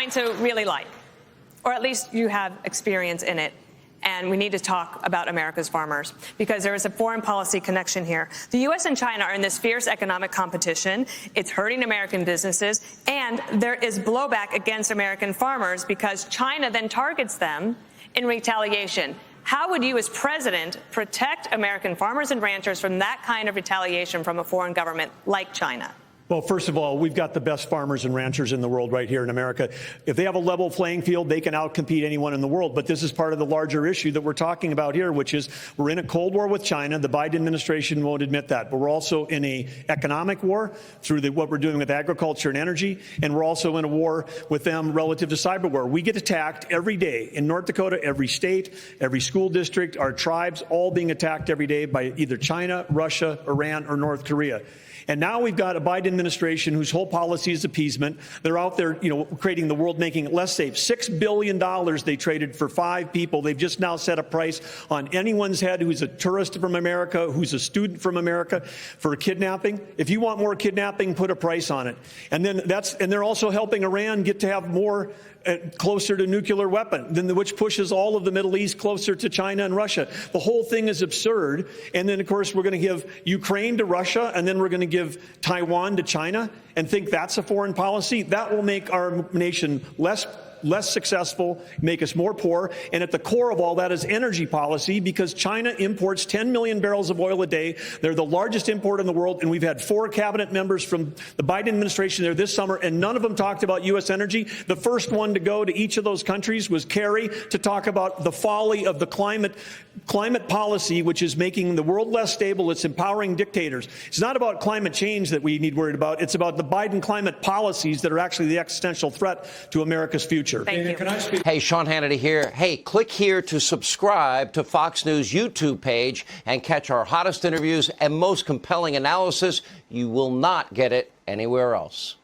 going to really like, or at least you have experience in it. And we need to talk about America's farmers, because there is a foreign policy connection here. The U.S. and China are in this fierce economic competition. It's hurting American businesses, and there is blowback against American farmers because China then targets them in retaliation. How would you, as president, protect American farmers and ranchers from that kind of retaliation from a foreign government like China? Well, first of all, we've got the best farmers and ranchers in the world right here in America. If they have a level playing field, they can outcompete anyone in the world. But this is part of the larger issue that we're talking about here, which is we're in a Cold War with China. The Biden administration won't admit that. But we're also in an economic war through what we're doing with agriculture and energy. And we're also in a war with them relative to cyber war. We get attacked every day in North Dakota, every state, every school district, our tribes, all being attacked every day by either China, Russia, Iran, or North Korea. And now we've got a Biden administration whose whole policy is appeasement. They're out there, creating the world, making it less safe. $6 billion they traded for 5 people. They've just now set a price on anyone's head who's a tourist from America, who's a student from America, for kidnapping. If you want more kidnapping, put a price on it. And they're also helping Iran get to have more closer to nuclear weapon, which pushes all of the Middle East closer to China and Russia. The whole thing is absurd. And then, of course, we're going to give Ukraine to Russia, and then we're going to give Taiwan to China, and think that's a foreign policy. That will make our nation less successful, make us more poor. And at the core of all that is energy policy, because China imports 10 million barrels of oil a day. They're the largest importer in the world. And we've had 4 cabinet members from the Biden administration there this summer, and none of them talked about U.S. energy. The first one to go to each of those countries was Kerry, to talk about the folly of the climate policy, which is making the world less stable. It's empowering dictators. It's not about climate change that we need worried about. It's about the Biden climate policies that are actually the existential threat to America's future. Thank you. Hey, Sean Hannity here. Hey, click here to subscribe to Fox News YouTube page and catch our hottest interviews and most compelling analysis. You will not get it anywhere else.